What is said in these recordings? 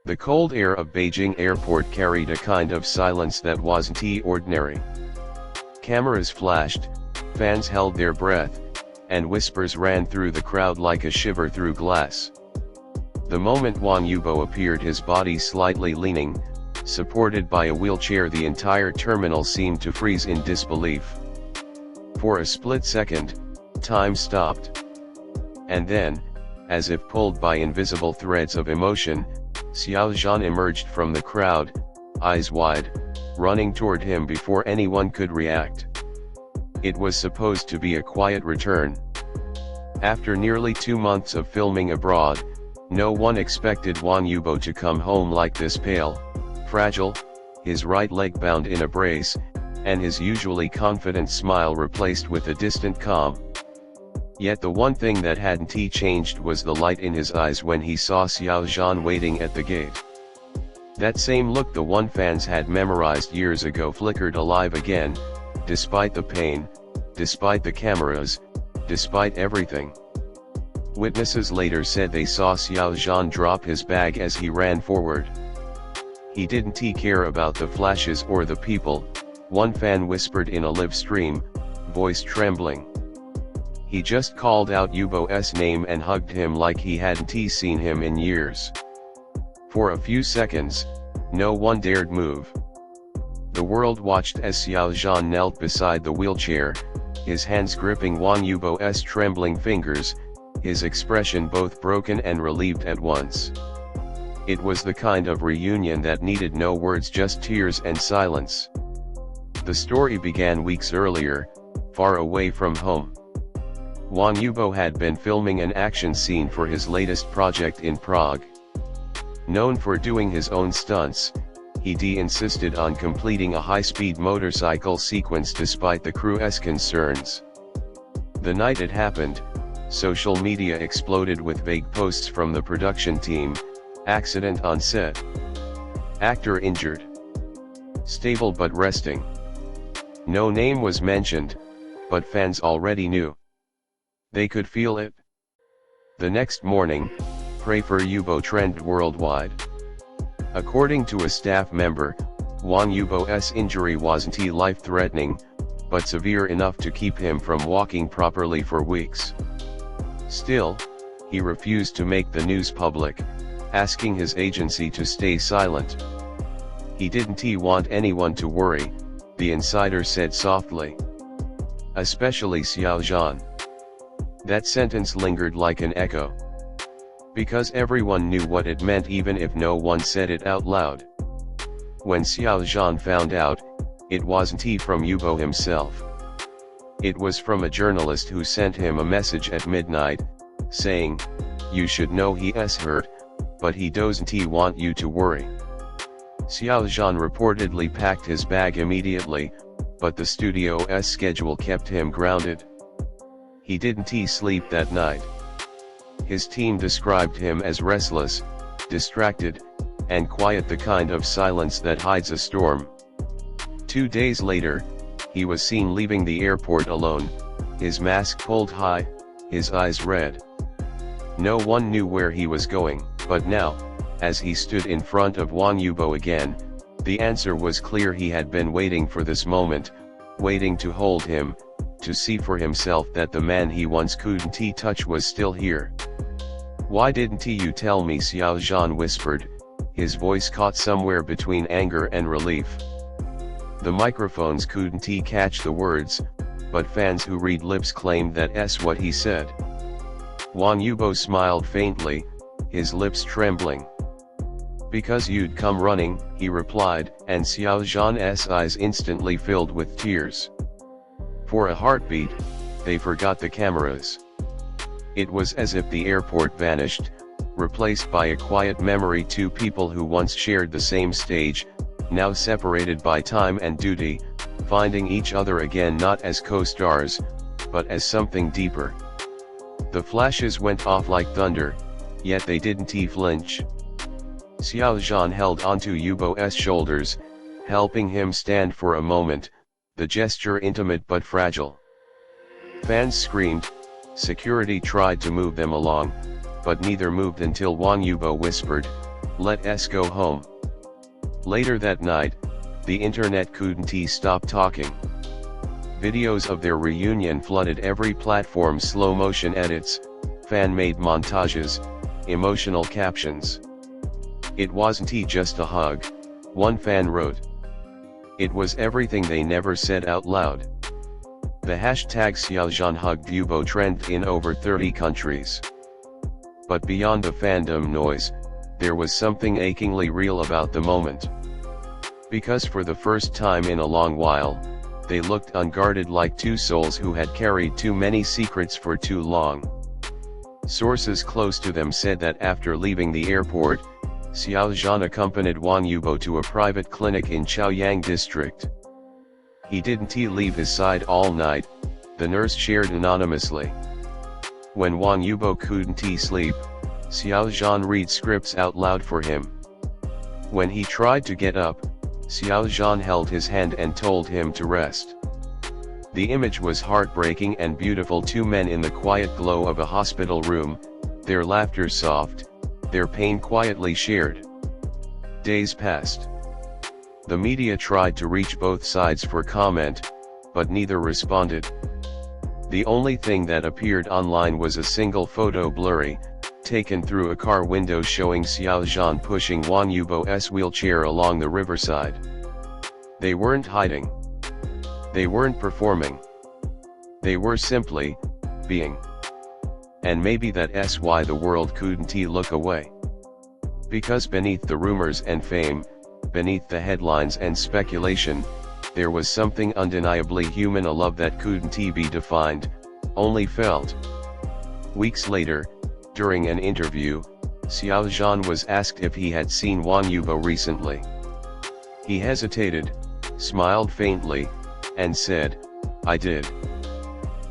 The cold air of Beijing Airport carried a kind of silence that wasn't ordinary. Cameras flashed, fans held their breath, and whispers ran through the crowd like a shiver through glass. The moment Wang Yibo appeared, his body slightly leaning, supported by a wheelchair, the entire terminal seemed to freeze in disbelief. For a split second, time stopped. And then, as if pulled by invisible threads of emotion, Xiao Zhan emerged from the crowd, eyes wide, running toward him before anyone could react. It was supposed to be a quiet return. After nearly 2 months of filming abroad, no one expected Wang Yibo to come home like this, pale, fragile, his right leg bound in a brace, and his usually confident smile replaced with a distant calm. Yet the one thing that hadn't changed was the light in his eyes when he saw Xiao Zhan waiting at the gate. That same look the one fans had memorized years ago flickered alive again, despite the pain, despite the cameras, despite everything. Witnesses later said they saw Xiao Zhan drop his bag as he ran forward. He didn't care about the flashes or the people, one fan whispered in a live stream, voice trembling. He just called out Yibo's name and hugged him like he hadn't seen him in years. For a few seconds, no one dared move. The world watched as Xiao Zhan knelt beside the wheelchair, his hands gripping Wang Yibo's trembling fingers, his expression both broken and relieved at once. It was the kind of reunion that needed no words, just tears and silence. The story began weeks earlier, far away from home. Wang Yibo had been filming an action scene for his latest project in Prague. Known for doing his own stunts, he insisted on completing a high-speed motorcycle sequence despite the crew's concerns. The night it happened, social media exploded with vague posts from the production team: accident on set, actor injured, stable but resting. No name was mentioned, but fans already knew. They could feel it. The next morning, "Pray for Yibo" trended worldwide. According to a staff member, Wang Yibo's injury wasn't life-threatening, but severe enough to keep him from walking properly for weeks. Still, he refused to make the news public, asking his agency to stay silent. He didn't want anyone to worry, the insider said softly. Especially Xiao Zhan. That sentence lingered like an echo. Because everyone knew what it meant even if no one said it out loud. When Xiao Zhan found out, it wasn't from Yibo himself. It was from a journalist who sent him a message at midnight, saying, "You should know he's hurt, but he doesn't want you to worry." Xiao Zhan reportedly packed his bag immediately, but the studio's schedule kept him grounded. He didn't sleep that night. His team described him as restless, distracted, and quiet, the kind of silence that hides a storm. 2 days later, he was seen leaving the airport alone, his mask pulled high, his eyes red. No one knew where he was going, but now, as he stood in front of Wang Yibo again, the answer was clear. He had been waiting for this moment, waiting to hold him, to see for himself that the man he once couldn't touch was still here. "Why didn't you tell me?" Xiao Zhan whispered, his voice caught somewhere between anger and relief. The microphones couldn't catch the words, but fans who read lips claimed that's what he said. Wang Yibo smiled faintly, his lips trembling. "Because you'd come running," he replied, and Xiao Zhan's eyes instantly filled with tears. For a heartbeat, they forgot the cameras. It was as if the airport vanished, replaced by a quiet memory. Two people who once shared the same stage, now separated by time and duty, finding each other again not as co-stars, but as something deeper. The flashes went off like thunder, yet they didn't flinch. Xiao Zhan held onto Yibo's shoulders, helping him stand for a moment, the gesture intimate but fragile. Fans screamed, security tried to move them along, but neither moved until Wang Yibo whispered, Let us go home. Later that night, the internet couldn't stop talking. Videos of their reunion flooded every platform, slow-motion edits, fan-made montages, emotional captions. It wasn't just a hug, one fan wrote. It was everything they never said out loud. The hashtag Xiao Zhan hugged Yibo trended in over 30 countries. But beyond the fandom noise, there was something achingly real about the moment. Because for the first time in a long while, they looked unguarded, like two souls who had carried too many secrets for too long. Sources close to them said that after leaving the airport, Xiao Zhan accompanied Wang Yibo to a private clinic in Chaoyang district. He didn't leave his side all night, the nurse shared anonymously. When Wang Yibo couldn't sleep, Xiao Zhan read scripts out loud for him. When he tried to get up, Xiao Zhan held his hand and told him to rest. The image was heartbreaking and beautiful, two men in the quiet glow of a hospital room, their laughter soft, their pain quietly shared. Days passed. The media tried to reach both sides for comment, but neither responded. The only thing that appeared online was a single photo, blurry, taken through a car window, showing Xiao Zhan pushing Wang Yibo's wheelchair along the riverside. They weren't hiding. They weren't performing. They were simply being. And maybe that's why the world couldn't look away. Because beneath the rumors and fame, beneath the headlines and speculation, there was something undeniably human, a love that couldn't be defined, only felt. Weeks later, during an interview, Xiao Zhan was asked if he had seen Wang Yibo recently. He hesitated, smiled faintly, and said, "I did.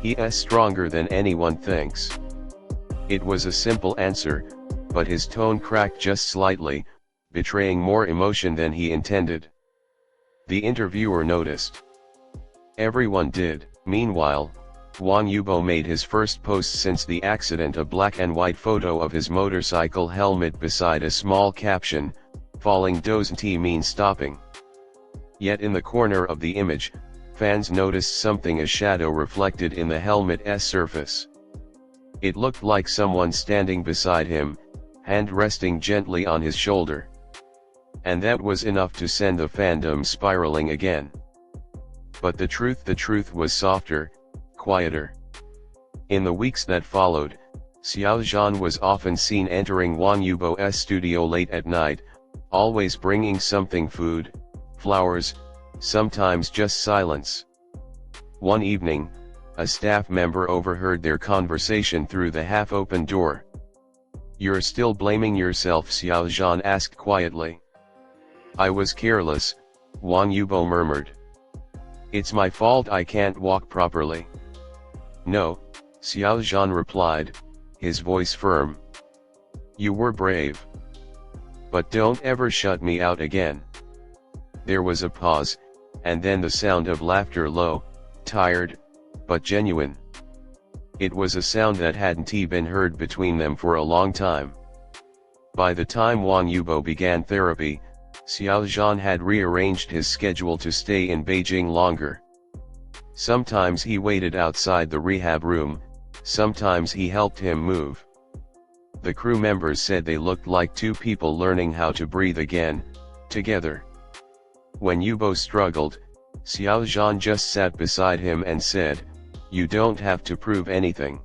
He is stronger than anyone thinks." It was a simple answer, but his tone cracked just slightly, betraying more emotion than he intended. The interviewer noticed. Everyone did. Meanwhile, Wang Yibo made his first post since the accident, a black and white photo of his motorcycle helmet beside a small caption, "Falling doesn't mean stopping." Yet in the corner of the image, fans noticed something, a shadow reflected in the helmet's surface. It looked like someone standing beside him, hand resting gently on his shoulder. And that was enough to send the fandom spiraling again. But the truth was softer, quieter. In the weeks that followed, Xiao Zhan was often seen entering Wang Yibo's studio late at night, always bringing something: food, flowers, sometimes just silence. One evening, a staff member overheard their conversation through the half-open door. "You're still blaming yourself?" Xiao Zhan asked quietly. "I was careless," Wang Yibo murmured. "It's my fault I can't walk properly." "No," Xiao Zhan replied, his voice firm. "You were brave. But don't ever shut me out again." There was a pause, and then the sound of laughter, low, tired, but genuine. It was a sound that hadn't been heard between them for a long time. By the time Wang Yibo began therapy, Xiao Zhan had rearranged his schedule to stay in Beijing longer. Sometimes he waited outside the rehab room, sometimes he helped him move. The crew members said they looked like two people learning how to breathe again, together. When Yibo struggled, Xiao Zhan just sat beside him and said, "You don't have to prove anything.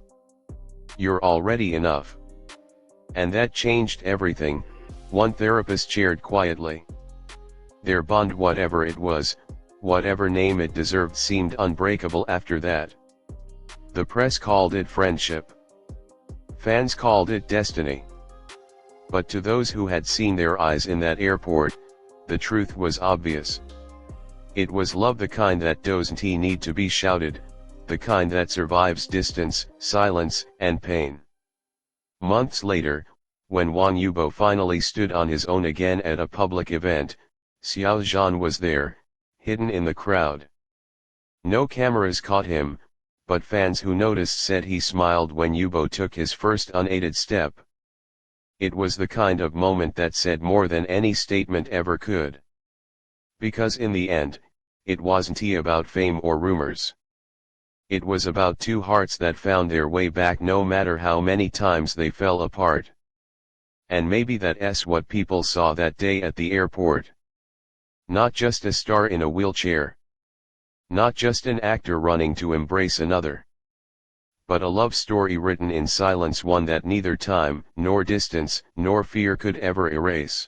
You're already enough." And that changed everything, one therapist shared quietly. Their bond, whatever it was, whatever name it deserved, seemed unbreakable after that. The press called it friendship. Fans called it destiny. But to those who had seen their eyes in that airport, the truth was obvious. It was love, the kind that doesn't need to be shouted, the kind that survives distance, silence, and pain. Months later, when Wang Yibo finally stood on his own again at a public event, Xiao Zhan was there, hidden in the crowd. No cameras caught him, but fans who noticed said he smiled when Yibo took his first unaided step. It was the kind of moment that said more than any statement ever could. Because in the end, it wasn't about fame or rumors. It was about two hearts that found their way back no matter how many times they fell apart. And maybe that's what people saw that day at the airport. Not just a star in a wheelchair. Not just an actor running to embrace another. But a love story written in silence, one that neither time, nor distance, nor fear could ever erase.